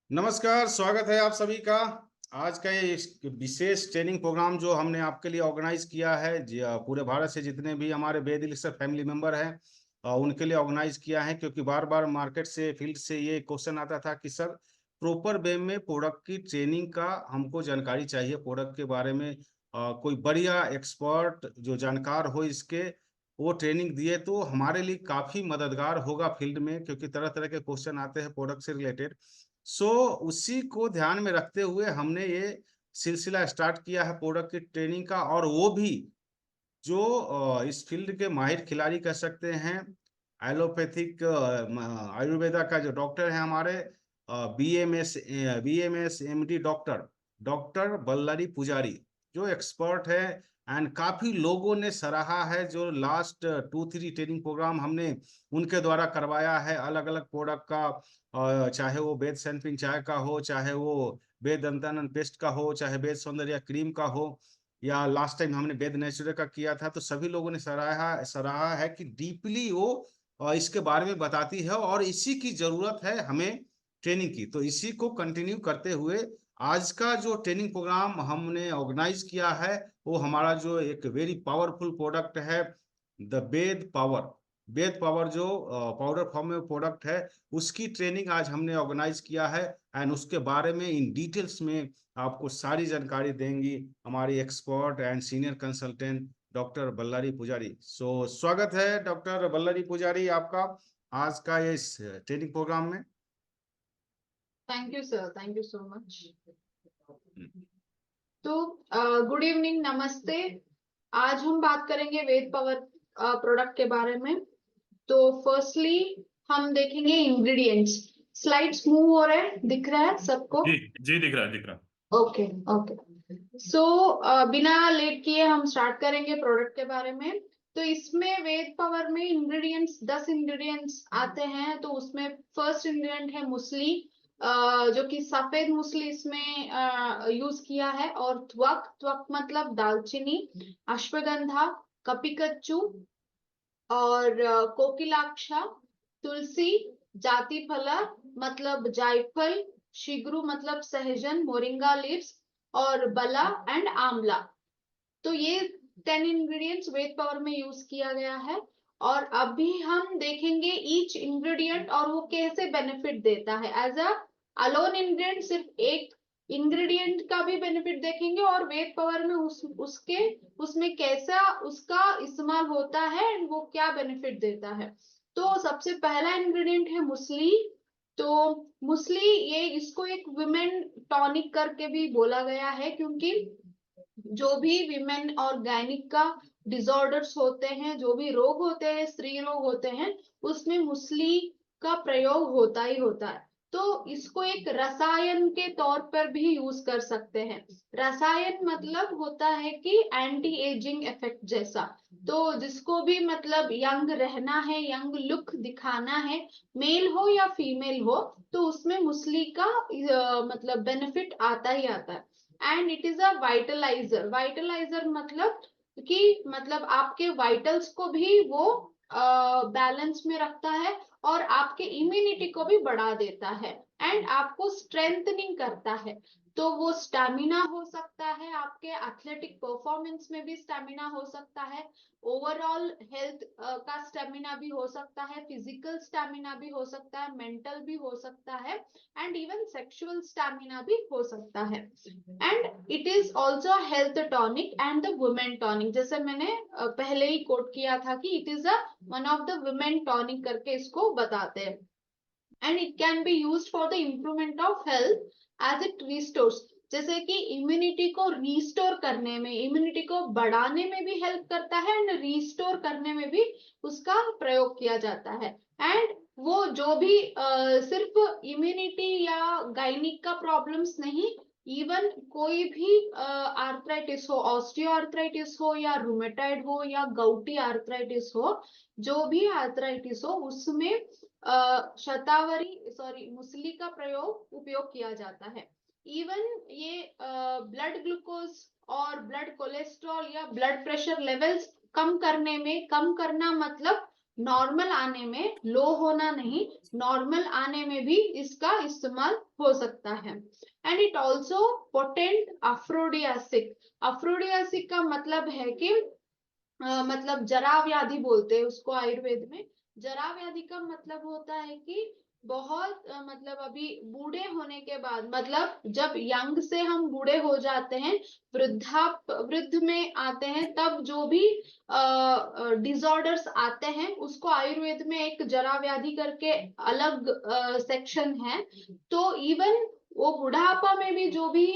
नमस्कार, स्वागत है आप सभी का। आज का ये विशेष ट्रेनिंग प्रोग्राम जो हमने आपके लिए ऑर्गेनाइज किया है, पूरे भारत से जितने भी हमारे वेद एलिक्सर फैमिली मेंबर हैं, उनके लिए ऑर्गेनाइज किया है। क्योंकि बार बार मार्केट से, फील्ड से ये क्वेश्चन आता था कि सर, प्रॉपर वे में प्रोडक्ट की ट्रेनिंग का हमको जानकारी चाहिए। प्रोडक्ट के बारे में कोई बढ़िया एक्सपर्ट जो जानकार हो इसके, वो ट्रेनिंग दिए तो हमारे लिए काफ़ी मददगार होगा फील्ड में। क्योंकि तरह तरह के क्वेश्चन आते हैं प्रोडक्ट से रिलेटेड। सो उसी को ध्यान में रखते हुए हमने ये सिलसिला स्टार्ट किया है प्रोडक्ट की ट्रेनिंग का। और वो भी जो इस फील्ड के माहिर खिलाड़ी कह सकते हैं, एलोपैथिक आयुर्वेदा का जो डॉक्टर है हमारे, BMS MD doctor doctor Ballari पुजारी, जो एक्सपर्ट है। एंड काफी लोगों ने सराहा है। जो लास्ट 2-3 ट्रेनिंग प्रोग्राम हमने उनके द्वारा करवाया है, अलग अलग प्रोडक्ट का, चाहे वो वेद सैनफिन चाय का हो, चाहे वो वेद दंतानन पेस्ट का हो, चाहे वेद सौंदर्य क्रीम का हो, या लास्ट टाइम हमने वेद नेचुरल का किया था। तो सभी लोगों ने सराहा सराहा है कि डीपली वो इसके बारे में बताती है और इसी की जरूरत है हमें ट्रेनिंग की। तो इसी को कंटिन्यू करते हुए आज का जो ट्रेनिंग प्रोग्राम हमने ऑर्गेनाइज किया है, वो हमारा जो एक वेरी पावरफुल प्रोडक्ट है, the Ved power. Ved power जो पाउडर फॉर्म में प्रोडक्ट है, उसकी ट्रेनिंग आज हमने ऑर्गेनाइज किया है। एंड उसके बारे में इन डिटेल्स में आपको सारी जानकारी देंगी हमारी expert and senior consultant doctor Ballari Pujari. So स्वागत है डॉक्टर बल्लरी पुजारी आपका आज का ये इस ट्रेनिंग प्रोग्राम में। Thank you sir, thank you so much. तो गुड इवनिंग, नमस्ते। आज हम बात करेंगे वेद पावर प्रोडक्ट के बारे में। तो फर्स्टली हम देखेंगे इंग्रेडिएंट्स। स्लाइड्स मूव हो रहे हैं, दिख रहा है सबको? जी जी, दिख रहा है, दिख रहा है। Okay okay. सो बिना लेट किए हम स्टार्ट करेंगे प्रोडक्ट के बारे में। तो इसमें वेद पावर में इंग्रेडिएंट्स 10 इंग्रेडिएंट्स आते हैं। तो उसमें फर्स्ट इंग्रेडिएंट है मुसली, जो कि सफेद मुसली इसमें यूज किया है। और त्वक, त्वक मतलब दालचीनी, अश्वगंधा, कपिकच्चू और कोकिलाक्षा, तुलसी, जाति फला मतलब जायफल, शिग्रू मतलब सहजन, मोरिंगा लीव्स और बला एंड आंवला। तो ये 10 इंग्रेडिएंट्स वेद पावर में यूज किया गया है। और अभी हम देखेंगे ईच इंग्रेडिएंट और वो कैसे बेनिफिट देता है। एज अ अलोन इंग्रेडिएंट सिर्फ एक इंग्रेडिएंट का भी बेनिफिट देखेंगे, और वेद पावर में उसमें कैसा उसका इस्तेमाल होता है एंड वो क्या बेनिफिट देता है। तो सबसे पहला इंग्रेडिएंट है मुसली। तो मुसली, ये इसको एक विमेन टॉनिक करके भी बोला गया है, क्योंकि जो भी विमेन और गायनिक का डिसऑर्डर्स होते हैं, जो भी रोग होते हैं, स्त्री रोग होते हैं, उसमें मुसली का प्रयोग होता ही होता है। तो इसको एक रसायन के तौर पर भी यूज कर सकते हैं। रसायन मतलब होता है कि एंटी एजिंग इफेक्ट जैसा। तो जिसको भी मतलब यंग रहना है, यंग लुक दिखाना है, मेल हो या फीमेल हो, तो उसमें मुसली का मतलब बेनिफिट आता ही आता है। And it is a vitaliser. Vitaliser मतलब कि मतलब आपके वाइटल्स को भी वो बैलेंस में रखता है, और आपके इम्यूनिटी को भी बढ़ा देता है, एंड आपको स्ट्रेंथनिंग करता है। तो वो स्टैमिना हो सकता है, आपके एथलेटिक परफॉर्मेंस में भी स्टैमिना हो सकता है, ओवरऑल हेल्थ का स्टैमिना भी हो सकता है, फिजिकल स्टैमिना भी हो सकता है, मेंटल भी हो सकता है, एंड इवन सेक्सुअल स्टैमिना भी हो सकता है। And it is also health tonic and the women tonic, जैसे मैंने पहले ही कोट किया था कि it is a one of the women tonic करके इसको बताते हैं। And it can be used for the improvement of health as it restores. जैसे कि इम्यूनिटी को रिस्टोर करने में, इम्यूनिटी को बढ़ाने में भी हेल्प करता है, एंड रिस्टोर करने में भी उसका प्रयोग किया जाता है। एंड वो जो भी सिर्फ इम्यूनिटी या गायनिक का प्रॉब्लम्स नहीं, इवन कोई भी आर्थराइटिस हो, ऑस्टियो आर्थराइटिस हो या रूमेटाइड हो या गउटी आर्थराइटिस हो, जो भी आर्थराइटिस हो, उसमें शतावरी सॉरी मुसली का उपयोग किया जाता है। इवन ये ब्लड ग्लूकोज और ब्लड कोलेस्ट्रॉल या ब्लड प्रेशर लेवल्स कम करने में, कम करना मतलब नॉर्मल आने में, लो होना नहीं, नॉर्मल आने में भी इसका इस्तेमाल हो सकता है। And it also potent aphrodisiac. Aphrodisiac का मतलब है कि मतलब जरा व्याधि बोलते हैं उसको आयुर्वेद में। जरा व्याधि का मतलब होता है कि बहुत मतलब अभी बूढ़े होने के बाद, मतलब जब यंग से हम बूढ़े हो जाते हैं, वृद्ध में आते हैं, तब जो भी डिसऑर्डर्स आते हैं उसको आयुर्वेद में एक जरा व्याधि करके अलग सेक्शन है। तो इवन वो बुढ़ापा में भी जो भी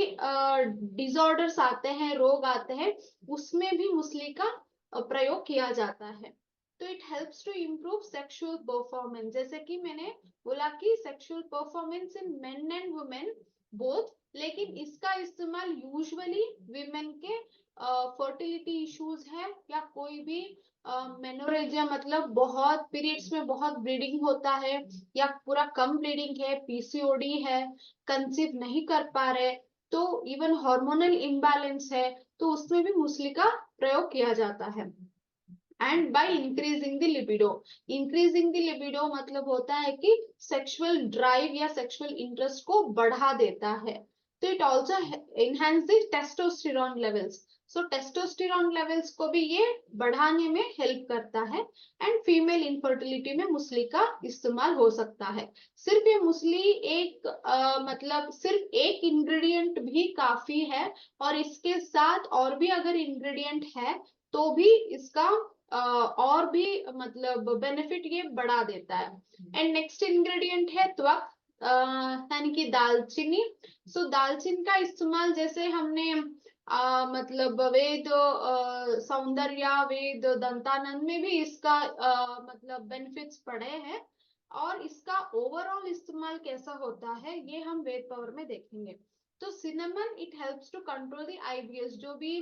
डिसऑर्डर्स आते हैं, रोग आते हैं, उसमें भी मुसली का प्रयोग किया जाता है। तो it helps to improve sexual performance. जैसे कि मैंने बोला कि sexual performance in men and women both, लेकिन इसका इस्तेमाल यूजुअली विमेन के फर्टिलिटी इश्यूज है, या कोई भी मेनोरेजिया मतलब बहुत पीरियड्स में बहुत ब्लीडिंग होता है, या पूरा कम ब्लीडिंग है, पीसीओडी है, कंसीव नहीं कर पा रहे, तो इवन हार्मोनल इम्बैलेंस है, तो उसमें भी मुसली का प्रयोग किया जाता है। And by increasing the libido. Increasing the libido मतलब होता है कि सेक्सुअल ड्राइव या सेक्सुअल इंटरेस्ट को बढ़ा देता है। तो it also enhance the testosterone levels. So testosterone levels को भी ये बढ़ाने में हेल्प करता है। एंड फीमेल इनफर्टिलिटी में मुसली का इस्तेमाल हो सकता है। सिर्फ ये मुसली एक मतलब सिर्फ एक इंग्रेडिएंट भी काफी है, और इसके साथ और भी अगर इंग्रेडिएंट है तो भी इसका और भी मतलब बेनिफिट ये बढ़ा देता है। एंड नेक्स्ट इंग्रेडिएंट है त्वक, यानी कि दालचीनी। सो दालचीनी का इस्तेमाल जैसे हमने मतलब वेद सौंदर्य, वेद दंतानंद में भी इसका मतलब बेनिफिट्स पढ़े हैं, और इसका ओवरऑल इस्तेमाल कैसा होता है ये हम वेद पावर में देखेंगे। तो cinnamon it helps to control the IBS. जो भी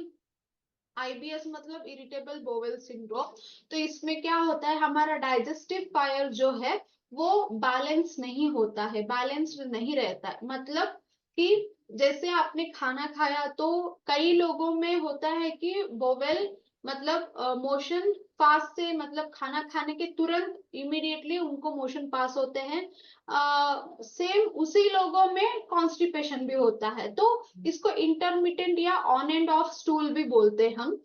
आईबीएस मतलब इरिटेबल बोवेल सिंड्रोम, तो इसमें क्या होता है, हमारा डाइजेस्टिव फायर जो है वो बैलेंस नहीं होता है, बैलेंस्ड नहीं रहता है। मतलब कि जैसे आपने खाना खाया तो कई लोगों में होता है कि बोवेल मतलब मोशन पास से, मतलब खाना खाने के तुरंत इमीडिएटली उनको मोशन पास होते हैं। सेम उसी लोगों में कॉन्स्टिपेशन भी होता है, तो इसको इंटरमिटेंट या ऑन एंड ऑफ स्टूल भी बोलते हैं हम।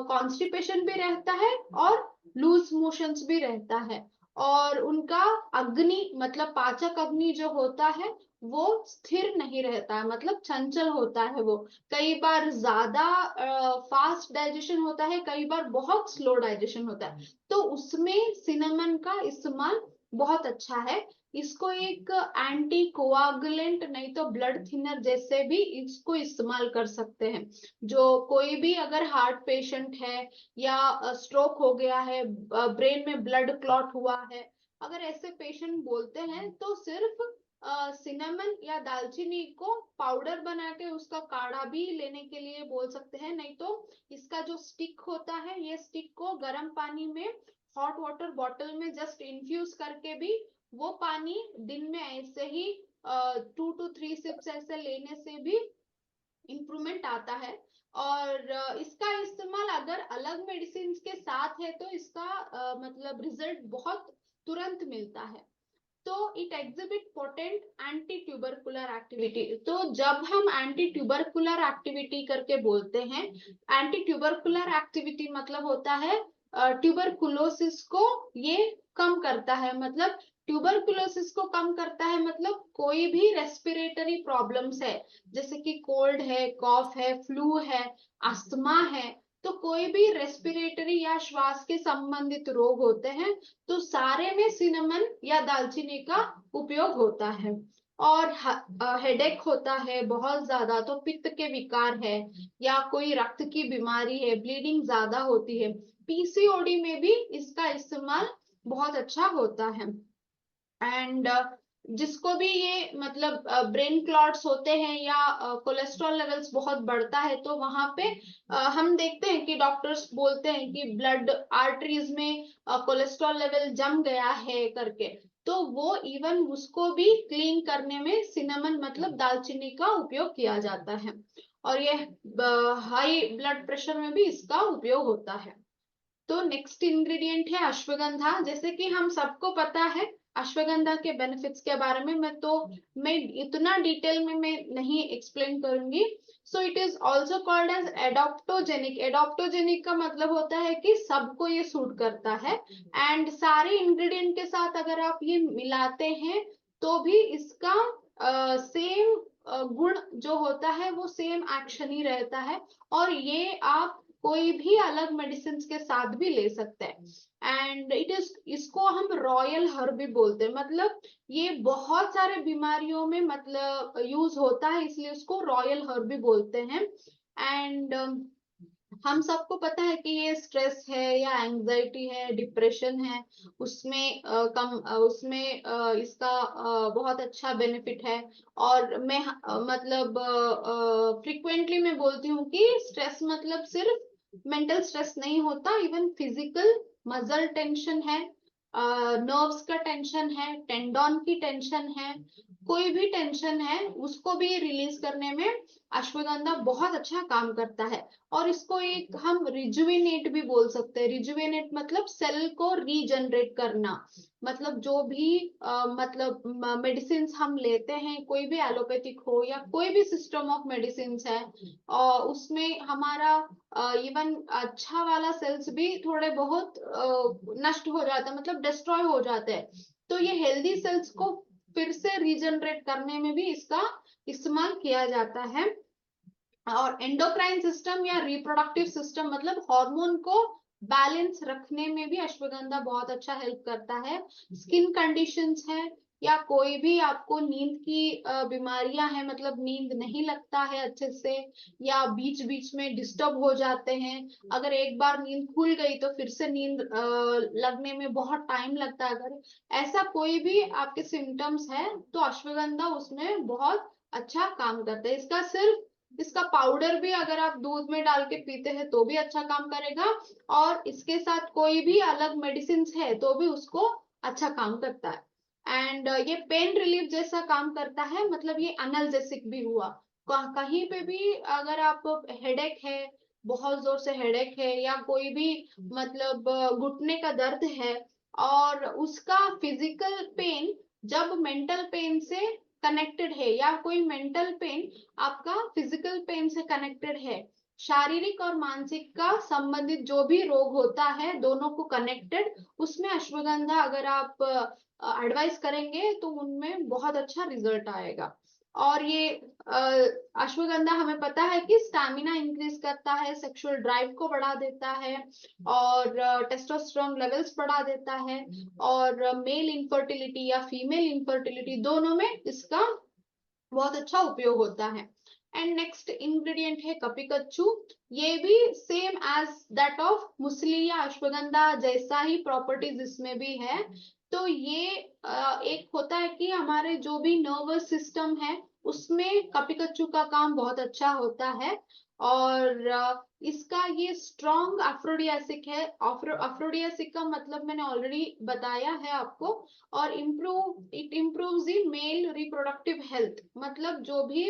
कॉन्स्टिपेशन भी रहता है और लूज मोशंस भी रहता है, और उनका अग्नि मतलब पाचक अग्नि जो होता है वो स्थिर नहीं रहता है, मतलब चंचल होता है। वो कई बार ज्यादा फास्ट डाइजेशन होता है, कई बार बहुत स्लो डाइजेशन होता है, तो उसमें सिनेमन का इस्तेमाल बहुत अच्छा है। इसको एक एंटी कोआगुलेंट नहीं तो ब्लड थिनर जैसे भी इसको इस्तेमाल कर सकते हैं। जो कोई भी अगर हार्ट पेशेंट है, या स्ट्रोक हो गया है, ब्रेन में ब्लड क्लॉट हुआ है, अगर ऐसे पेशेंट बोलते हैं तो सिर्फ सिनेमन या दालचीनी को पाउडर बना के उसका काढ़ा भी लेने के लिए बोल सकते हैं। नहीं तो इसका जो स्टिक होता है, ये स्टिक को गर्म पानी में हॉट वाटर बॉटल में जस्ट इन्फ्यूज करके भी, वो पानी दिन में ऐसे ही 2 to 3 सिप्स ऐसे लेने से भी इम्प्रूवमेंट आता है। और इसका इस्तेमाल अगर अलग मेडिसिन के साथ है तो इसका मतलब रिजल्ट बहुत तुरंत मिलता है। तो it exhibit potent anti tubercular activity. तो जब हम एंटी ट्यूबरकुलर एक्टिविटी करके बोलते हैं, एंटी ट्यूबरकुलर एक्टिविटी मतलब होता है ट्यूबरकुलोसिस को ये कम करता है। मतलब ट्यूबरकुलोसिस को कम करता है मतलब कोई भी रेस्पिरेटरी प्रॉब्लम्स है, जैसे कि कोल्ड है, कॉफ है, फ्लू है, अस्थमा है, तो कोई भी रेस्पिरेटरी या श्वास के संबंधित रोग होते हैं, तो सारे में सिनेमन या दालचीनी का उपयोग होता है। और हेडेक होता है बहुत ज्यादा, तो पित्त के विकार है, या कोई रक्त की बीमारी है, ब्लीडिंग ज्यादा होती है, पीसीओडी में भी इसका इस्तेमाल बहुत अच्छा होता है। एंड जिसको भी ये मतलब ब्रेन क्लॉट्स होते हैं, या कोलेस्ट्रॉल लेवल्स बहुत बढ़ता है, तो वहां पे हम देखते हैं कि डॉक्टर्स बोलते हैं कि ब्लड आर्टरीज में कोलेस्ट्रॉल लेवल जम गया है करके, तो वो इवन उसको भी क्लीन करने में सिनेमन मतलब दालचीनी का उपयोग किया जाता है। और ये हाई ब्लड प्रेशर में भी इसका उपयोग होता है। तो नेक्स्ट इंग्रेडिएंट है अश्वगंधा। जैसे कि हम सबको पता है अश्वगंधा के बेनिफिट्स के बारे में मैं इतना डिटेल में मैं नहीं एक्सप्लेन करूंगी। So it is also called as adaptogenic. Adaptogenic का मतलब होता है कि सबको ये सूट करता है, एंड सारे इंग्रेडिएंट के साथ अगर आप ये मिलाते हैं तो भी इसका सेम गुण जो होता है वो सेम एक्शन ही रहता है, और ये आप कोई भी अलग मेडिसिन के साथ भी ले सकते हैं। एंड इसको हम रॉयल हर्ब भी बोलते हैं, मतलब ये बहुत सारे बीमारियों में मतलब यूज होता है, इसलिए उसको रॉयल हर्ब भी बोलते हैं। एंड हम सबको पता है कि ये स्ट्रेस है या एंजाइटी है, डिप्रेशन है, उसमें उसमें इसका बहुत अच्छा बेनिफिट है। और मैं मतलब फ्रिक्वेंटली मैं बोलती हूँ कि स्ट्रेस मतलब सिर्फ मेंटल स्ट्रेस नहीं होता, इवन फिजिकल मसल टेंशन है, नर्व्स का टेंशन है, टेंडन की टेंशन है, कोई भी टेंशन है उसको भी रिलीज करने में अश्वगंधा बहुत अच्छा काम करता है। और इसको एक हम रिजुविनेट भी बोल सकते हैं। रिजुविनेट मतलब सेल को रीजनरेट करना, मतलब जो भी मतलब मेडिसिन हम लेते हैं, कोई भी एलोपैथिक हो या कोई भी सिस्टम ऑफ मेडिसिन है, उसमें हमारा इवन अच्छा वाला सेल्स भी थोड़े बहुत नष्ट हो जाता है, मतलब डिस्ट्रॉय हो जाते हैं। तो ये हेल्दी सेल्स को फिर से रीजनरेट करने में भी इसका इस्तेमाल किया जाता है। और एंडोक्राइन सिस्टम या रिप्रोडक्टिव सिस्टम मतलब हार्मोन को बैलेंस रखने में भी अश्वगंधा बहुत अच्छा हेल्प करता है। स्किन कंडीशंस है या कोई भी आपको नींद की बीमारियां हैं, मतलब नींद नहीं लगता है अच्छे से, या बीच बीच में डिस्टर्ब हो जाते हैं, अगर एक बार नींद खुल गई तो फिर से नींद लगने में बहुत टाइम लगता है, अगर ऐसा कोई भी आपके सिम्टम्स है तो अश्वगंधा उसमें बहुत अच्छा काम करता है। इसका पाउडर भी अगर आप दूध में डाल के पीते हैं तो भी अच्छा काम करेगा, और इसके साथ कोई भी अलग मेडिसिन है तो भी उसको अच्छा काम करता है। एंड ये पेन रिलीफ जैसा काम करता है, मतलब ये अनल्जेसिक भी हुआ। कहीं पे भी अगर आप हेडेक है, बहुत जोर से हेडेक है, या कोई भी मतलब घुटने का दर्द है, और उसका फिजिकल पेन जब मेंटल पेन से कनेक्टेड है, या कोई मेंटल पेन आपका फिजिकल पेन से कनेक्टेड है, शारीरिक और मानसिक का संबंधित जो भी रोग होता है दोनों को कनेक्टेड, उसमें अश्वगंधा अगर आप एडवाइस करेंगे तो उनमें बहुत अच्छा रिजल्ट आएगा। और ये अश्वगंधा हमें पता है कि स्टैमिना इंक्रीज करता है, सेक्सुअल ड्राइव को बढ़ा देता है, और टेस्टोस्टेरोन लेवल्स बढ़ा देता है, और मेल इनफर्टिलिटी या फीमेल इनफर्टिलिटी दोनों में इसका बहुत अच्छा उपयोग होता है। एंड नेक्स्ट इंग्रेडिएंट है कपिकच्चू। ये भी सेम एज दैट ऑफ मुसली या अश्वगंधा जैसा ही प्रॉपर्टीज इसमें भी है। तो ये एक होता है कि हमारे जो भी नर्वस सिस्टम है उसमें कपिकच्चू का काम बहुत अच्छा होता है। और इसका ये स्ट्रॉन्ग अफ्रोडियासिक है। अफ्रोडियासिक का मतलब मैंने ऑलरेडी बताया है आपको। और it improve the male reproductive health, मतलब जो भी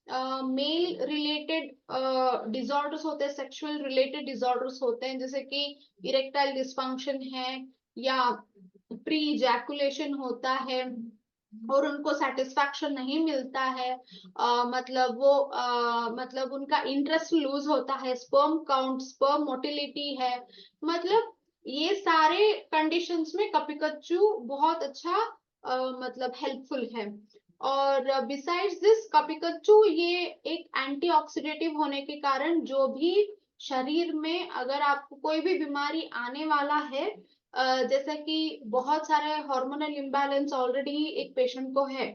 मेल रिलेटेड डिसऑर्डर्स होते हैं, सेक्सुअल रिलेटेड डिसऑर्डर्स होते हैं, जैसे कि इरेक्टाइल डिस्फंक्शन है, या प्री इजैकुलेशन होता है और उनको सेटिस्फैक्शन नहीं मिलता है, मतलब वो मतलब उनका इंटरेस्ट लूज होता है, स्पर्म काउंट, स्पर्म मोटिलिटी है, मतलब ये सारे कंडीशंस में कपिकच्चू बहुत अच्छा मतलब हेल्पफुल है। और बिसाइड्स दिस कपिकच्चू ये एक एंटीऑक्सीडेटिव होने के कारण जो भी शरीर में अगर आपको कोई भी बीमारी आने वाला है, जैसे कि बहुत सारे हार्मोनल इम्बैलेंस ऑलरेडी एक पेशेंट को है,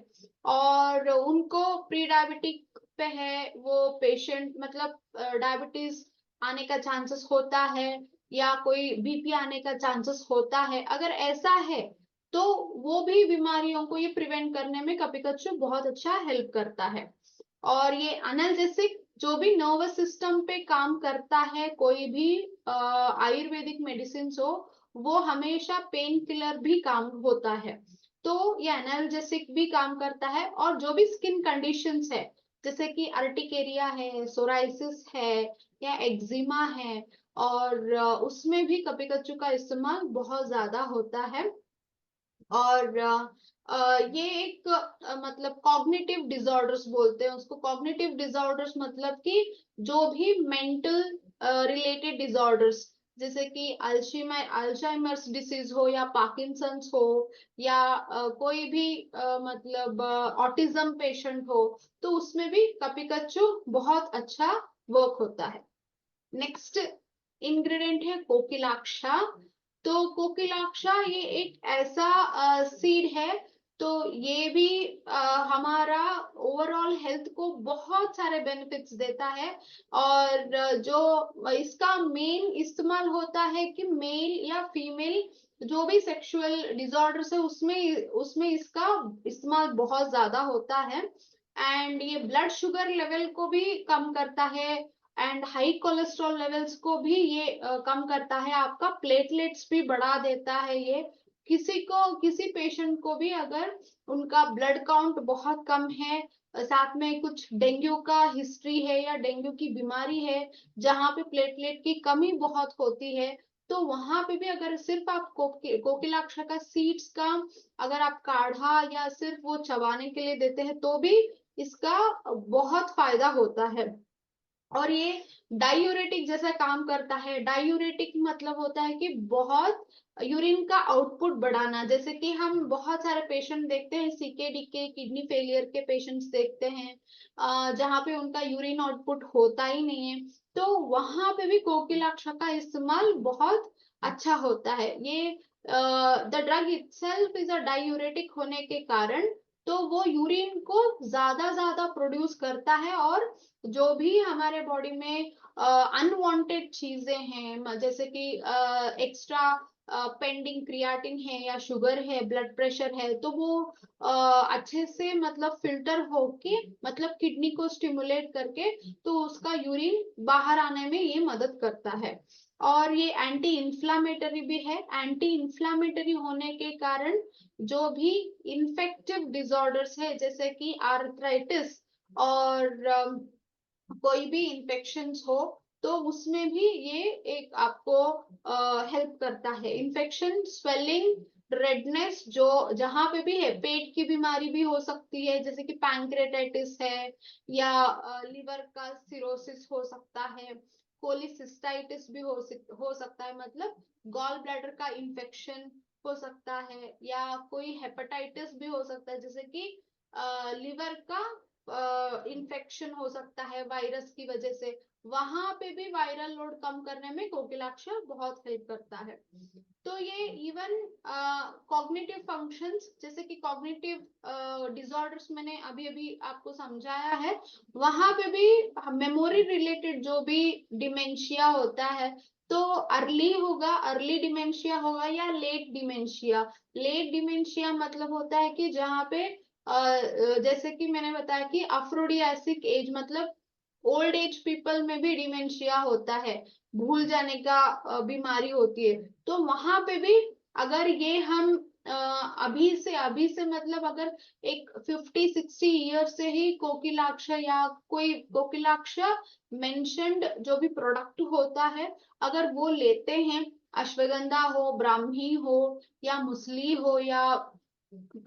और उनको प्री डायबिटिक पे है वो पेशेंट, मतलब डायबिटीज आने का चांसेस होता है, या कोई बीपी आने का चांसेस होता है, अगर ऐसा है तो वो भी बीमारियों को ये प्रिवेंट करने में कपिकच्चू बहुत अच्छा हेल्प करता है। और ये अनल्जेसिक जो भी नर्वस सिस्टम पे काम करता है, कोई भी आयुर्वेदिक मेडिसिन हो, वो हमेशा पेन किलर भी काम होता है, तो ये एनाल्जेसिक भी काम करता है। और जो भी स्किन कंडीशंस है, जैसे कि अर्टिकेरिया है, सोराइसिस है, या एक्जिमा है, और उसमें भी कपिकच्चू का इस्तेमाल बहुत ज्यादा होता है। और ये एक मतलब कॉग्निटिव डिसऑर्डर्स बोलते हैं उसको। कॉग्निटिव डिसऑर्डर्स मतलब कि जो भी मेंटल रिलेटेड डिसऑर्डर्स, जैसे कि अल्जाइमर्स डिसीज हो या पार्किंसंस हो या कोई भी मतलब ऑटिज्म पेशेंट हो, तो उसमें भी कपिकच्चू बहुत अच्छा वर्क होता है। नेक्स्ट इंग्रेडिएंट है कोकिलाक्षा। तो कोकिलाक्षा ये एक ऐसा सीड है, तो ये भी हमारा ओवरऑल हेल्थ को बहुत सारे बेनिफिट्स देता है। और जो इसका मेन इस्तेमाल होता है कि मेल या फीमेल जो भी सेक्सुअल डिसऑर्डर्स है उसमें उसमें इसका इस्तेमाल बहुत ज्यादा होता है। एंड ये ब्लड शुगर लेवल को भी कम करता है एंड हाई कोलेस्ट्रॉल लेवल्स को भी ये कम करता है। आपका प्लेटलेट्स भी बढ़ा देता है ये। किसी पेशेंट को भी अगर उनका ब्लड काउंट बहुत कम है, साथ में कुछ डेंगू का हिस्ट्री है या डेंगू की बीमारी है जहाँ पे प्लेटलेट की कमी बहुत होती है, तो वहां पे भी अगर सिर्फ आप कोकिलाक्ष का सीड्स का अगर आप काढ़ा या सिर्फ वो चबाने के लिए देते हैं तो भी इसका बहुत फायदा होता है। और ये डायूरेटिक जैसा काम करता है। डायूरेटिक मतलब होता है कि बहुत यूरिन का आउटपुट बढ़ाना। जैसे कि हम बहुत सारे पेशेंट देखते हैं, सीकेडी के किडनी फेलियर के पेशेंट्स देखते हैं जहाँ पे उनका यूरिन आउटपुट होता ही नहीं है, तो वहां पे भी कोकिलाक्ष का इस्तेमाल बहुत अच्छा होता है। ये the drug itself is a diuretic होने के कारण तो वो यूरिन को ज्यादा प्रोड्यूस करता है। और जो भी हमारे बॉडी में अनवांटेड चीजें हैं, जैसे कि एक्स्ट्रा पेंडिंग क्रियाटिन है या शुगर है, ब्लड प्रेशर है, तो वो अच्छे से मतलब फिल्टर होके मतलब किडनी को स्टिमुलेट करके तो उसका यूरिन बाहर आने में ये मदद करता है। और ये एंटी इंफ्लामेटरी भी है। एंटी इंफ्लामेटरी होने के कारण जो भी इन्फेक्टिव डिसऑर्डर्स है जैसे कि आर्थराइटिस और कोई भी इन्फेक्शंस हो, तो उसमें भी ये एक आपको हेल्प करता है। इन्फेक्शन, स्वेलिंग, रेडनेस जो जहां पे भी है, पेट की बीमारी भी हो सकती है जैसे कि पैंक्रेटाइटिस है या लिवर का सिरोसिस हो सकता है, कोलिसिस्टाइटिस भी हो सकता है, मतलब गॉल ब्लैडर का इन्फेक्शन हो सकता है, या कोई हेपेटाइटिस भी हो सकता है जैसे कि लिवर का इन्फेक्शन हो सकता है वायरस की वजह से। वहां पे भी वायरल लोड कम करने में कोकिलाक्ष बहुत हेल्प करता है। तो ये इवन कॉग्निटिव फंक्शंस जैसे कि कॉग्निटिव डिसऑर्डर्स मैंने अभी अभी आपको समझाया है, वहां पे भी मेमोरी रिलेटेड जो भी डिमेंशिया होता है, तो अर्ली होगा, अर्ली डिमेंशिया होगा या लेट डिमेंशिया। लेट डिमेंशिया मतलब होता है कि जहाँ पे जैसे कि मैंने बताया कि अफ्रोडियासिक एज मतलब ओल्ड एज पीपल में भी डिमेंशिया होता है, भूल जाने का बीमारी होती है। तो वहां पे भी अगर ये हम अभी से मतलब अगर एक 50-60 ईयर से ही कोकिलाक्ष या कोई कोकिलाक्ष मेंशन्ड जो भी प्रोडक्ट होता है अगर वो लेते हैं, अश्वगंधा हो, ब्राह्मी हो या मुसली हो या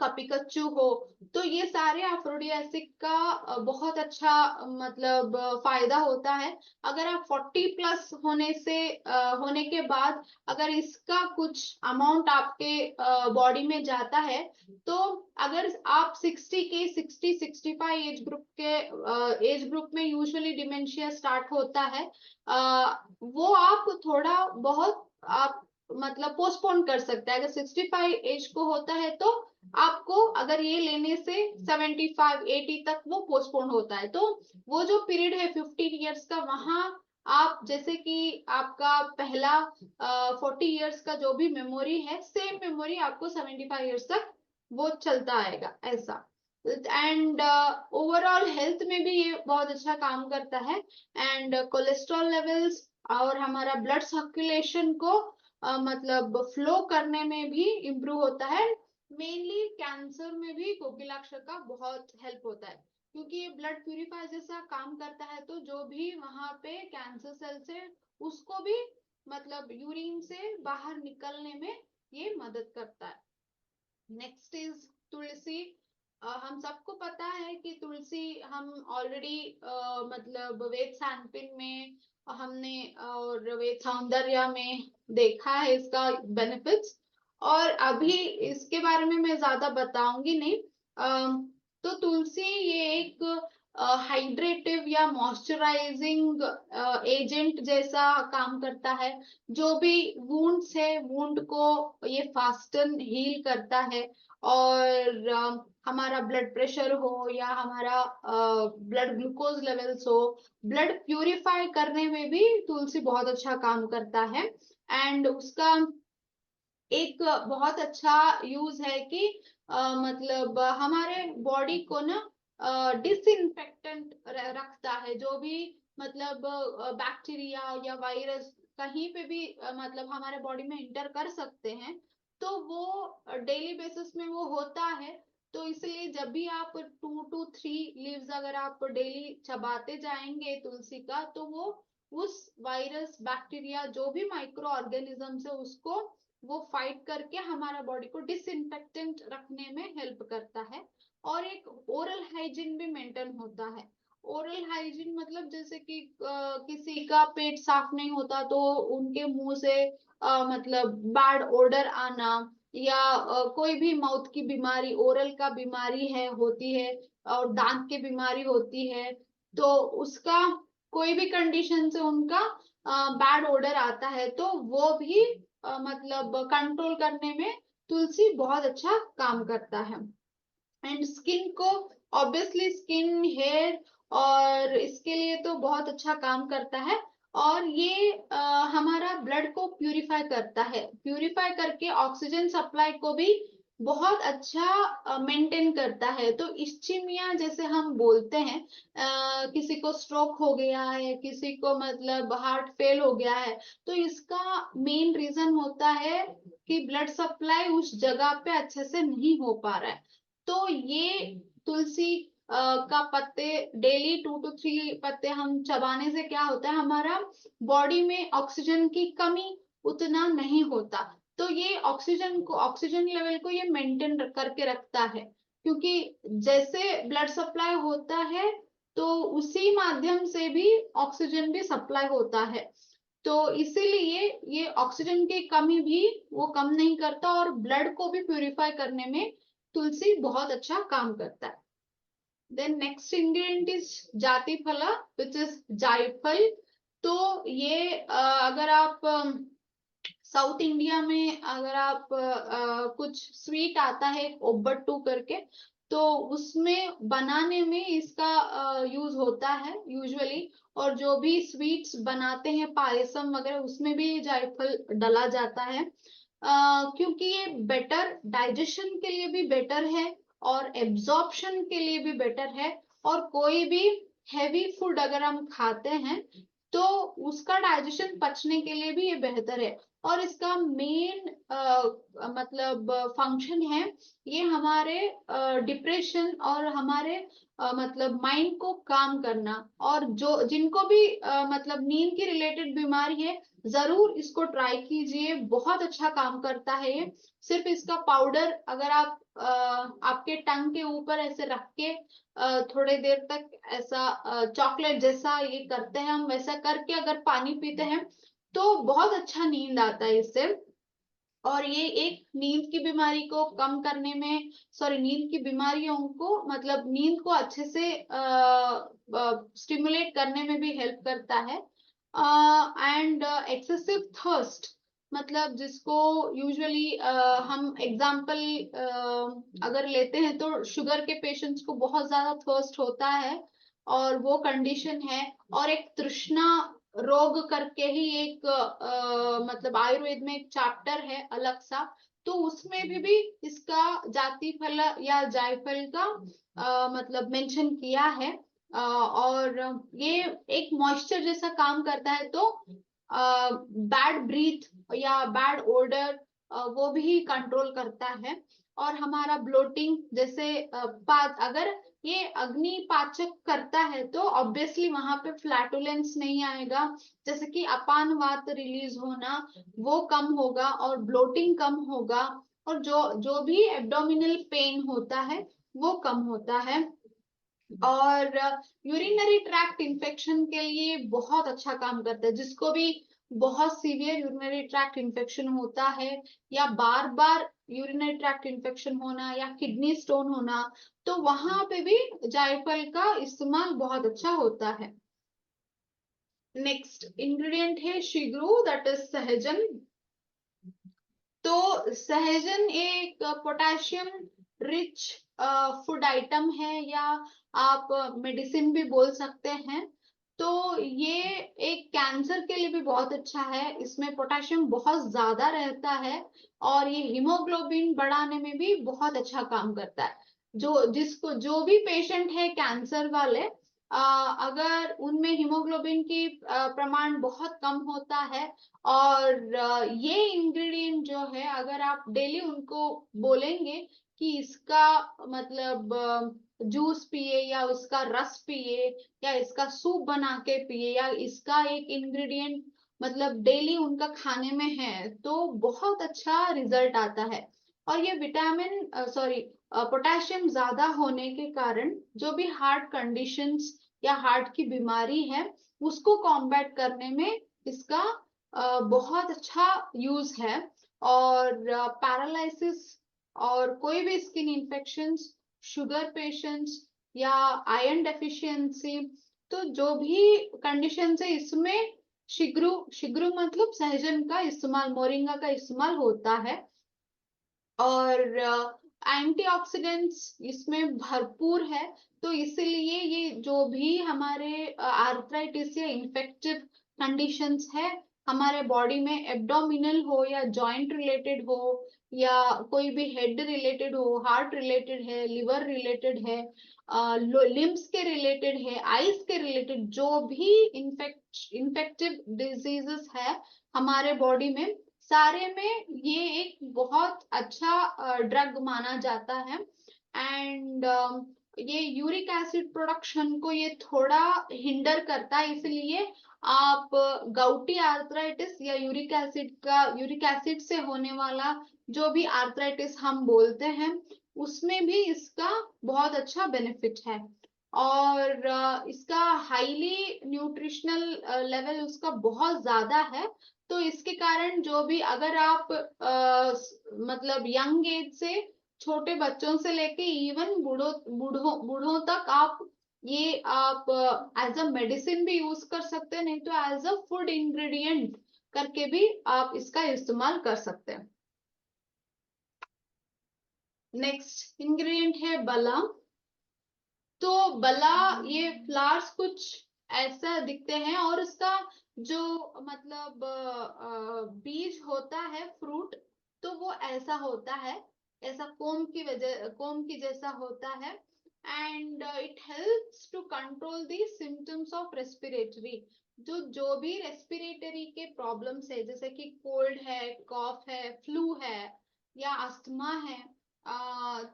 कपिकच्चू हो, तो ये सारे अफ्रोडियासिक का बहुत अच्छा मतलब फायदा होता है। अगर आप 40+ होने के बाद अगर इसका कुछ अमाउंट आपके बॉडी में जाता है, तो अगर आप 60 65 एज ग्रुप में यूजुअली डिमेंशिया स्टार्ट होता है, वो आप थोड़ा बहुत आप मतलब पोस्टपोन कर सकते हैं। अगर 65 एज को होता है तो आपको अगर ये लेने से 75-80 तक वो पोस्टपोन होता है, तो वो जो पीरियड है 15 ईयर्स का, वहां आप जैसे कि आपका पहला 40 ईयर्स का जो भी मेमोरी है, सेम मेमोरी आपको 75 ईयर्स तक वो चलता आएगा ऐसा। एंड ओवरऑल हेल्थ में भी ये बहुत अच्छा काम करता है। एंड कोलेस्ट्रॉल लेवल्स और हमारा ब्लड सर्कुलेशन को मतलब फ्लो करने में भी इम्प्रूव होता है। मेनली कैंसर में भी कोकिलाक्ष का बहुत हेल्प होता है, क्योंकि ये ब्लड प्यूरिफायर जैसा काम करता है, तो जो भी वहां पे कैंसर सेल्स है उसको भी मतलब यूरिन से बाहर निकलने में ये मदद करता है। नेक्स्ट इज तुलसी। हम सबको पता है कि तुलसी हम ऑलरेडी मतलब वेद सांपिन में हमने और वेद सौंदर्य में देखा है इसका बेनिफिट्स। और अभी इसके बारे में मैं ज्यादा बताऊंगी नहीं। तो तुलसी ये एक हाइड्रेटिव या मॉइस्चराइजिंग एजेंट जैसा काम करता है। जो भी वुंड्स है वुंड को ये फास्टन हील करता है। और हमारा ब्लड प्रेशर हो या हमारा ब्लड ग्लूकोज लेवल्स हो, ब्लड प्यूरिफाई करने में भी तुलसी बहुत अच्छा काम करता है। एंड उसका एक बहुत अच्छा यूज है कि मतलब हमारे बॉडी को ना डिसइंफेक्टेंट रखता है। जो भी मतलब बैक्टीरिया या वायरस कहीं पे भी मतलब हमारे बॉडी में इंटर कर सकते हैं, तो वो डेली बेसिस में वो होता है। तो इसलिए जब भी आप 2 to 3 लीव्स अगर आप डेली चबाते जाएंगे तुलसी का, तो वो उस वायरस बैक्टीरिया जो भी माइक्रो ऑर्गेनिज्म है उसको वो फाइट करके हमारा बॉडी को डिसइंफेक्टेंट रखने में हेल्प करता है। और एक ओरल हाइजीन भी मेंटेन होता है। ओरल हाइजीन मतलब जैसे कि किसी का पेट साफ नहीं होता तो उनके मुंह से मतलब बैड ओडर आना, या कोई भी माउथ की बीमारी, ओरल का बीमारी है होती है, और दांत की बीमारी होती है, तो उसका कोई भी कंडीशन से उनका बैड ओडर आता है, तो वो भी मतलब कंट्रोल करने में तुलसी बहुत अच्छा काम करता है। एंड स्किन को, ऑब्वियसली स्किन हेयर और इसके लिए तो बहुत अच्छा काम करता है। और ये हमारा ब्लड को प्यूरिफाई करता है, प्यूरिफाई करके ऑक्सीजन सप्लाई को भी बहुत अच्छा मेंटेन करता है। तो इस्चीमिया जैसे हम बोलते हैं, किसी को स्ट्रोक हो गया है, किसी को मतलब हार्ट फेल हो गया है, तो इसका मेन रीजन होता है कि ब्लड सप्लाई उस जगह पे अच्छे से नहीं हो पा रहा है। तो ये तुलसी का पत्ते डेली 2 to 3 पत्ते हम चबाने से क्या होता है, हमारा बॉडी में ऑक्सीजन की कमी उतना नहीं होता। तो ये ऑक्सीजन को, ऑक्सीजन लेवल को ये मेंटेन करके रखता है। क्योंकि जैसे ब्लड सप्लाई होता है तो उसी माध्यम से भी ऑक्सीजन भी सप्लाई होता है। तो इसीलिए ये ऑक्सीजन की कमी भी वो कम नहीं करता, और ब्लड को भी प्यूरिफाई करने में तुलसी बहुत अच्छा काम करता है। देन नेक्स्ट इंग्रेडिएंट इज जाति फला विच इज जायफल। तो ये अगर आप साउथ इंडिया में अगर आप कुछ स्वीट आता है ओब्बट्टू करके, तो उसमें बनाने में इसका यूज होता है यूजुअली। और जो भी स्वीट्स बनाते हैं पायसम वगैरह उसमें भी जायफल डाला जाता है, क्योंकि ये बेटर डाइजेशन के लिए भी बेटर है, और एब्जॉर्प्शन के लिए भी बेटर है। और कोई भी हैवी फूड अगर हम खाते हैं तो उसका डाइजेशन पचने के लिए भी ये बेहतर है। और इसका मेन मतलब फंक्शन है, ये हमारे डिप्रेशन और हमारे मतलब माइंड को काम करना। और जो जिनको भी मतलब नींद की रिलेटेड बीमारी है, जरूर इसको ट्राई कीजिए, बहुत अच्छा काम करता है ये। सिर्फ इसका पाउडर अगर आप आपके टंग के ऊपर ऐसे रख के थोड़े देर तक ऐसा चॉकलेट जैसा ये करते हैं हम, वैसा करके अगर पानी पीते हैं तो बहुत अच्छा नींद आता है इससे। और ये एक नींद की बीमारी को कम करने में, सॉरी नींद की बीमारियों को मतलब नींद को अच्छे से स्टिमुलेट करने में भी हेल्प करता है। एंड एक्सेसिव थर्स्ट, मतलब जिसको यूजुअली हम एग्जाम्पल अगर लेते हैं तो शुगर के पेशेंट्स को बहुत ज्यादा थर्स्ट होता है, और वो कंडीशन है। और एक तृष्णा रोग करके ही एक मतलब आयुर्वेद में एक चैप्टर है अलग सा, तो उसमें भी इसका जाति फल या जायफल का मतलब मेंशन किया है। और ये एक मॉइस्चर जैसा काम करता है, तो बैड ब्रीथ या बैड ओडर वो भी कंट्रोल करता है। और हमारा ब्लोटिंग जैसे अगर ये अग्नि पाचक करता है तो ऑब्वियसली वहां पे फ्लैटुलेंस नहीं आएगा, जैसे कि अपान वात रिलीज होना वो कम होगा और ब्लोटिंग कम होगा। और जो भी एब्डोमिनल पेन होता है वो कम होता है। और यूरिनरी ट्रैक्ट इन्फेक्शन के लिए बहुत अच्छा काम करता है। जिसको भी बहुत सीवियर यूरिनरी ट्रैक्ट इन्फेक्शन होता है या बार बार यूरिनरी ट्रैक्ट इन्फेक्शन होना या किडनी स्टोन होना, तो वहां पे भी जायफल का इस्तेमाल बहुत अच्छा होता है। नेक्स्ट इंग्रेडिएंट है शिग्रू, दैट इज सहजन। तो सहजन एक पोटेशियम रिच फूड आइटम है, या आप मेडिसिन भी बोल सकते हैं। तो ये एक कैंसर के लिए भी बहुत अच्छा है, इसमें पोटेशियम बहुत ज्यादा रहता है और ये हीमोग्लोबिन बढ़ाने में भी बहुत अच्छा काम करता है। जो भी पेशेंट है कैंसर वाले, अगर उनमें हीमोग्लोबिन की प्रमाण बहुत कम होता है, और ये इंग्रेडिएंट जो है अगर आप डेली उनको बोलेंगे कि इसका मतलब जूस पिए या उसका रस पिए या इसका सूप बना के पिए या इसका एक इंग्रेडिएंट मतलब डेली उनका खाने में है, तो बहुत अच्छा रिजल्ट आता है। और ये विटामिन पोटेशियम ज्यादा होने के कारण जो भी हार्ट कंडीशंस या हार्ट की बीमारी है उसको कॉम्बैट करने में इसका बहुत अच्छा यूज है। और पैरालिसिस और कोई भी स्किन इन्फेक्शंस, शुगर पेशेंट्स या आयरन डेफिशिएंसी, तो जो भी कंडीशन है इसमें शिग्रू शिग्रू मतलब सहजन का इस्तेमाल, मोरिंगा का इस्तेमाल होता है। और एंटीऑक्सीडेंट्स इसमें भरपूर है, तो इसलिए ये जो भी हमारे आर्थराइटिस या इन्फेक्टिव कंडीशंस है हमारे बॉडी में, एब्डोमिनल हो या जॉइंट रिलेटेड हो या कोई भी हेड रिलेटेड हो, हार्ट रिलेटेड है, लिवर रिलेटेड है, लिम्स के रिलेटेड है, आईज के रिलेटेड, जो भी इन्फेक्टिव डिजीजेस है हमारे बॉडी में, सारे में ये एक बहुत अच्छा ड्रग माना जाता है। एंड ये यूरिक एसिड प्रोडक्शन को ये थोड़ा हिंडर करता है, इसलिए आप गाउटी आर्थराइटिस या यूरिक एसिड से होने वाला जो भी आर्थराइटिस हम बोलते हैं उसमें भी इसका बहुत अच्छा बेनिफिट है। और इसका हाईली न्यूट्रिशनल लेवल उसका बहुत ज्यादा है। तो इसके कारण जो भी अगर आप मतलब यंग एज से छोटे बच्चों से लेके इवन बूढ़ों बूढ़ों बूढ़ों तक आप एज अ मेडिसिन भी यूज कर सकते हैं, नहीं तो एज अ फूड इंग्रेडिएंट करके भी आप इसका इस्तेमाल कर सकते हैं। नेक्स्ट इंग्रेडिएंट है बला। तो बला ये फ्लावर्स कुछ ऐसा दिखते हैं और इसका जो मतलब बीज होता है फ्रूट, तो वो ऐसा होता है, ऐसा कोम की जैसा होता है। And it helps to control the symptoms of respiratory, जो भी रेस्पिरेटरी के प्रॉब्लम्स है जैसे कि कोल्ड है, कॉफ है, फ्लू है या अस्थमा है,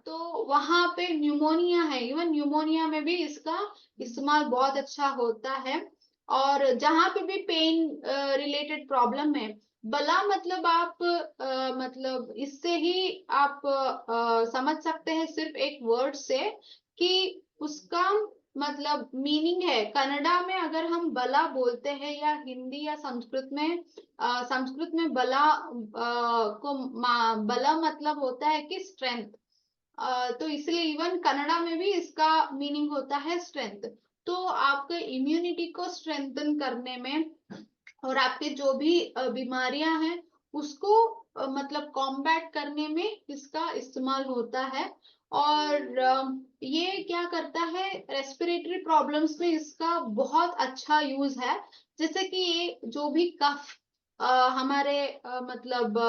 तो वहां पे न्यूमोनिया है, इवन न्यूमोनिया में भी इसका इस्तेमाल बहुत अच्छा होता है। और जहां पे भी पेन रिलेटेड प्रॉब्लम है, बला मतलब आप मतलब इससे ही आप समझ सकते हैं सिर्फ एक वर्ड से कि उसका मतलब मीनिंग है। कन्नड़ा में अगर हम बला बोलते हैं या हिंदी या संस्कृत में बला मतलब होता है कि स्ट्रेंथ। तो इसलिए इवन कन्नड़ा में भी इसका मीनिंग होता है स्ट्रेंथ। तो आपके इम्यूनिटी को स्ट्रेंथन करने में और आपके जो भी बीमारियां हैं उसको मतलब कॉम्बैट करने में इसका इस्तेमाल होता है। और ये क्या करता है, रेस्पिरेटरी प्रॉब्लम्स में इसका बहुत अच्छा यूज है। जैसे कि ये जो भी कफ हमारे मतलब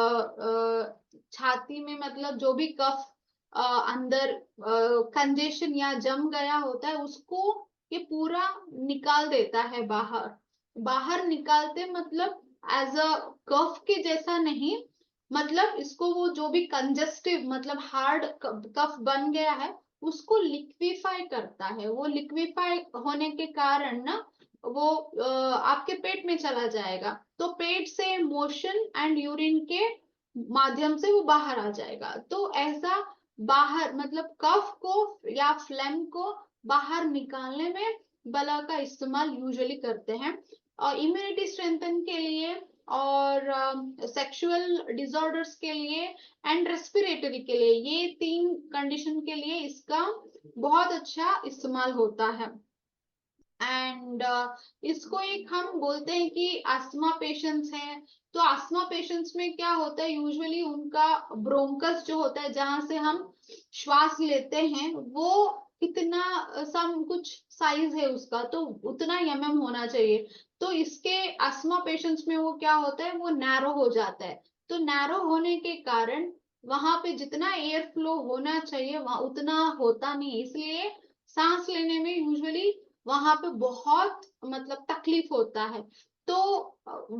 छाती में मतलब जो भी कफ अंदर कंजेशन या जम गया होता है उसको ये पूरा निकाल देता है बाहर। बाहर निकालते मतलब एज अ कफ के जैसा नहीं, मतलब इसको वो जो भी कंजेस्टिव मतलब हार्ड कफ बन गया है उसको लिक्विफाई करता है। वो लिक्विफाई होने के कारण ना वो आपके पेट में चला जाएगा, तो पेट से मोशन एंड यूरिन के माध्यम से वो बाहर आ जाएगा। तो ऐसा बाहर मतलब कफ को या फ्लेम को बाहर निकालने में बला का इस्तेमाल यूजुअली करते हैं। और इम्यूनिटी स्ट्रेंथन के लिए और सेक्सुअल डिसऑर्डर्स के लिए एंड रेस्पिरेटरी के लिए, ये 3 कंडीशन के लिए इसका बहुत अच्छा इस्तेमाल होता है। एंड इसको एक हम बोलते हैं कि अस्थमा पेशेंट्स हैं, तो अस्थमा पेशेंट्स में क्या होता है, यूजुअली उनका ब्रोंकस जो होता है जहां से हम श्वास लेते हैं वो कितना सम कुछ साइज है उसका, तो उतना mm होना चाहिए। तो इसके अस्थमा पेशेंट्स में वो क्या होता है, वो नैरो हो जाता है। तो नैरो होने के कारण वहां पे जितना एयर फ्लो होना चाहिए वहां उतना होता नहीं, इसलिए सांस लेने में यूजुअली वहां पे बहुत मतलब तकलीफ होता है। तो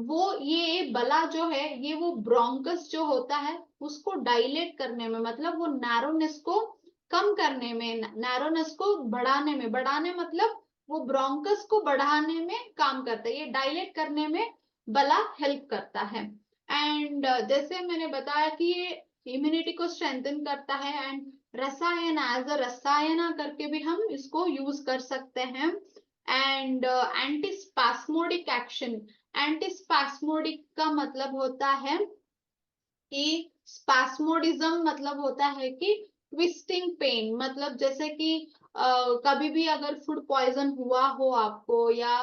वो ये बला जो है ये वो ब्रोंकस जो होता है उसको डायलेट करने में, मतलब वो नैरोनेस को कम करने में, नैरोनेस को बढ़ाने मतलब वो ब्रोंकस को बढ़ाने में काम करता है, ये डायलेट करने में बला हेल्प करता है। एंड जैसे मैंने बताया कि ये इम्यूनिटी को स्ट्रेंथन करता है, एंड रसायन एज अ रसायना करके भी हम इसको यूज कर सकते हैं। एंड एंटीस्पास्मोडिक एक्शन, एंटीस्पास्मोडिक का मतलब होता है कि स्पास्मोडिज्म मतलब होता है कि ट्विस्टिंग पेन, मतलब जैसे कि कभी भी अगर फूड पॉइजन हुआ हो आपको या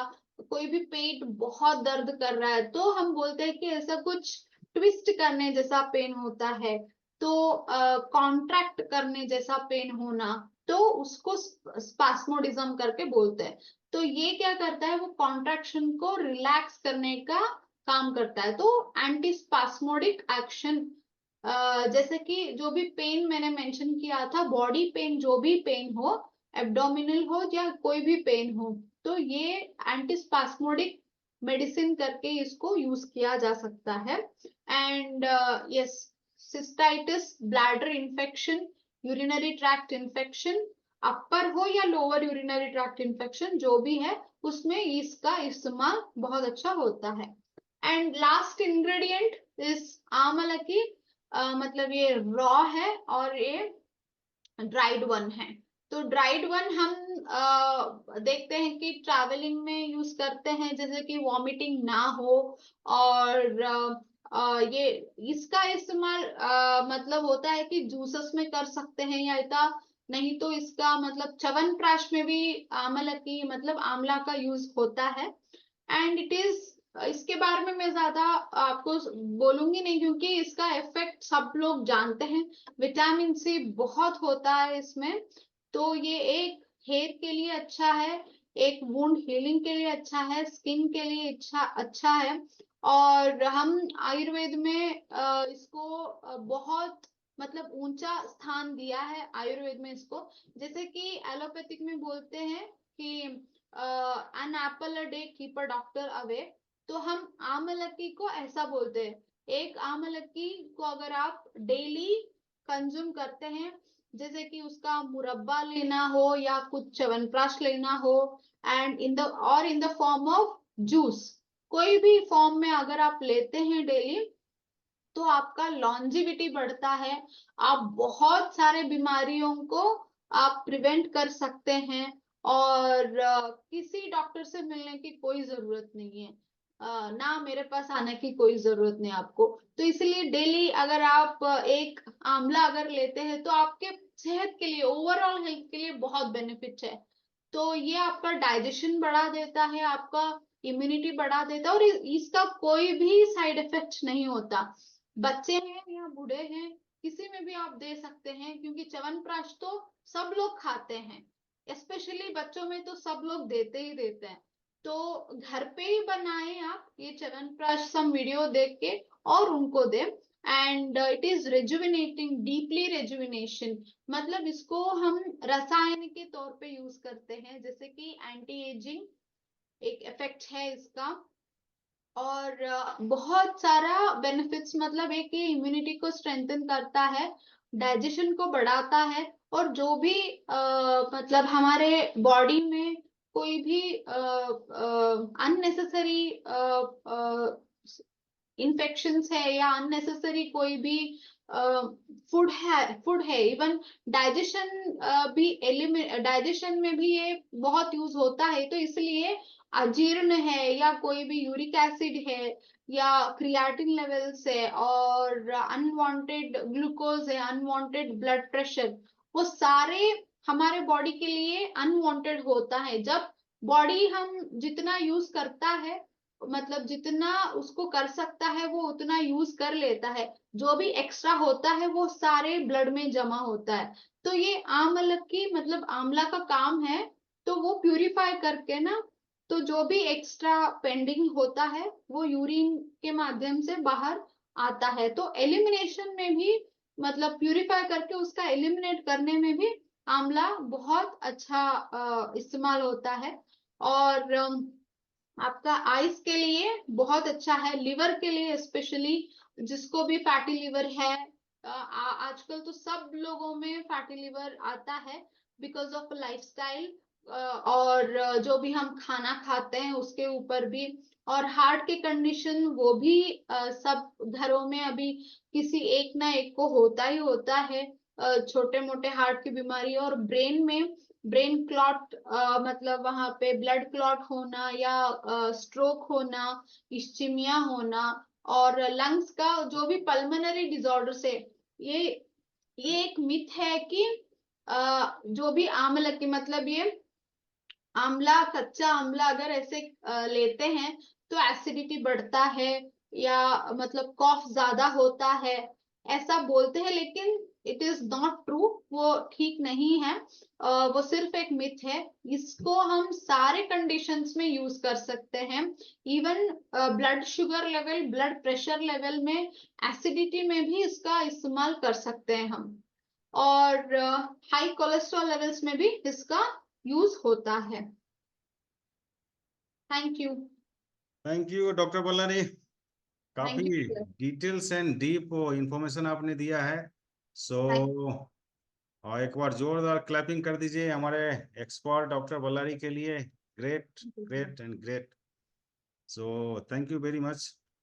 कोई भी पेट बहुत दर्द कर रहा है तो हम बोलते हैं कि ऐसा कुछ ट्विस्ट करने जैसा पेन होता है, तो कॉन्ट्रैक्ट करने जैसा पेन होना, तो उसको स्पास्मोडिज्म करके बोलते हैं। तो ये क्या करता है, वो कॉन्ट्रैक्शन को रिलैक्स करने का काम करता है। तो एंटीस्पास्मोडिक एक्शन, जैसे कि जो भी पेन मैंने मेंशन किया था, बॉडी पेन, जो भी पेन हो, एब्डोमिनल हो या कोई भी पेन हो, तो ये एंटीस्पास्मोडिक मेडिसिन करके इसको यूज किया जा सकता है। And yes, cystitis, bladder infection, urinary tract infection, upper हो या लोअर यूरिनरी ट्रैक्ट इन्फेक्शन जो भी है, उसमें इसका इस्तेमाल बहुत अच्छा होता है। एंड लास्ट इंग्रेडिएंट इस आमलकी, मतलब ये रॉ है और ये ड्राइड वन है। तो ड्राइड वन हम देखते हैं कि ट्रैवलिंग में यूज करते हैं जैसे कि वॉमिटिंग ना हो, और ये इसका इस्तेमाल मतलब होता है कि जूसेस में कर सकते हैं या इतना नहीं तो इसका मतलब च्यवनप्राश में भी आमलकी मतलब आंवला का यूज होता है। एंड इट इज, इसके बारे में मैं ज्यादा आपको बोलूंगी नहीं क्योंकि इसका इफेक्ट सब लोग जानते हैं, विटामिन सी बहुत होता है इसमें। तो ये एक हेयर के लिए अच्छा है, एक वुंड हीलिंग के लिए अच्छा है, स्किन के लिए अच्छा अच्छा है। और हम आयुर्वेद में इसको बहुत मतलब ऊंचा स्थान दिया है आयुर्वेद में इसको, जैसे कि एलोपैथिक में बोलते हैं कि an apple a day keep a doctor away, तो हम आमलकी को ऐसा बोलते हैं। एक आमलकी को अगर आप डेली कंज्यूम करते हैं, जैसे कि उसका मुरब्बा लेना हो या कुछ च्यवनप्राश लेना हो, and in the form of juice, कोई भी फॉर्म में अगर आप लेते हैं डेली, तो आपका लॉन्जिविटी बढ़ता है, आप बहुत सारे बीमारियों को आप प्रिवेंट कर सकते हैं, और किसी डॉक्टर से मिलने की कोई जरूरत नहीं है, ना मेरे पास आने की कोई जरूरत नहीं आपको। तो इसलिए डेली अगर आप एक आंवला अगर लेते हैं तो आपके सेहत के लिए, ओवरऑल हेल्थ के लिए बहुत बेनिफिट है। तो ये आपका डाइजेशन बढ़ा देता है, आपका इम्यूनिटी बढ़ा देता है, और इसका कोई भी साइड इफेक्ट नहीं होता। बच्चे हैं या बूढ़े हैं, किसी में भी आप दे सकते हैं क्योंकि च्यवनप्राश तो सब लोग खाते हैं, स्पेशली बच्चों में तो सब लोग देते ही देते हैं। तो घर पे ही बनाए आप ये च्यवनप्राश, सम वीडियो देख के और उनको दे। And it is rejuvenating, deeply rejuvenation, मतलब इसको हम रसायन के तौर पे यूज करते हैं, जैसे कि एंटी एजिंग एक इफेक्ट है इसका, और बहुत सारा बेनिफिट्स, मतलब एक ये इम्यूनिटी को स्ट्रेंथन करता है, डाइजेशन को बढ़ाता है, और जो भी मतलब हमारे बॉडी में कोई भी अननेसेसरी इन्फेक्शंस है या अननेसेसरी कोई भी फूड है, इवन डाइजेशन डाइजेशन में भी ये बहुत यूज होता है। तो इसलिए अजीर्ण है या कोई भी यूरिक एसिड है या क्रिएटिन लेवल्स है और अनवांटेड ग्लूकोज है, अनवांटेड ब्लड प्रेशर, वो सारे हमारे बॉडी के लिए अनवांटेड होता है। जब बॉडी हम जितना यूज करता है, मतलब जितना उसको कर सकता है वो उतना यूज कर लेता है, जो भी एक्स्ट्रा होता है वो सारे ब्लड में जमा होता है। तो ये आमला की मतलब आंवला का काम है, तो वो प्यूरिफाई करके ना, तो जो भी एक्स्ट्रा पेंडिंग होता है वो यूरिन के माध्यम से बाहर आता है। तो एलिमिनेशन में भी, मतलब प्यूरिफाई करके उसका एलिमिनेट करने में भी आंवला बहुत अच्छा इस्तेमाल होता है। और आपका आइस के लिए बहुत अच्छा है, लिवर के लिए स्पेशली, जिसको भी फैटी लिवर है। आजकल तो सब लोगों में फैटी लिवर आता है बिकॉज ऑफ लाइफस्टाइल, और जो भी हम खाना खाते हैं उसके ऊपर भी, और हार्ट की कंडीशन वो भी सब घरों में अभी किसी एक ना एक को होता ही होता है, छोटे मोटे हार्ट की बीमारी। और ब्रेन में ब्रेन क्लॉट, मतलब वहां पे ब्लड क्लॉट होना या स्ट्रोक होना, इस्चीमिया होना, और लंग्स का जो भी पल्मोनरी डिसऑर्डर्स है, ये ये एक मिथ है कि जो भी आंवला की मतलब ये आंवला, कच्चा आंवला अगर ऐसे लेते हैं तो एसिडिटी बढ़ता है या मतलब कॉफ ज्यादा होता है, ऐसा बोलते हैं। लेकिन इट इज नॉट ट्रू, वो ठीक नहीं है, वो सिर्फ एक मिथ है। इसको हम सारे कंडीशंस में यूज कर सकते हैं, even blood sugar level, blood pressure level में, एसिडिटी में भी इसका इस्तेमाल कर सकते हैं हम, और हाई कोलेस्ट्रॉल लेवल्स में भी इसका यूज होता है। Thank you. Thank you doctor Ballari, thank काफी you. Details and deep information आपने दिया है। सो थैंक और एक बार जोरदार क्लैपिंग कर दीजिए हमारे एक्सपर्ट डॉक्टर बल्लारी के लिए। Great, you. Great and great. So thank you very much.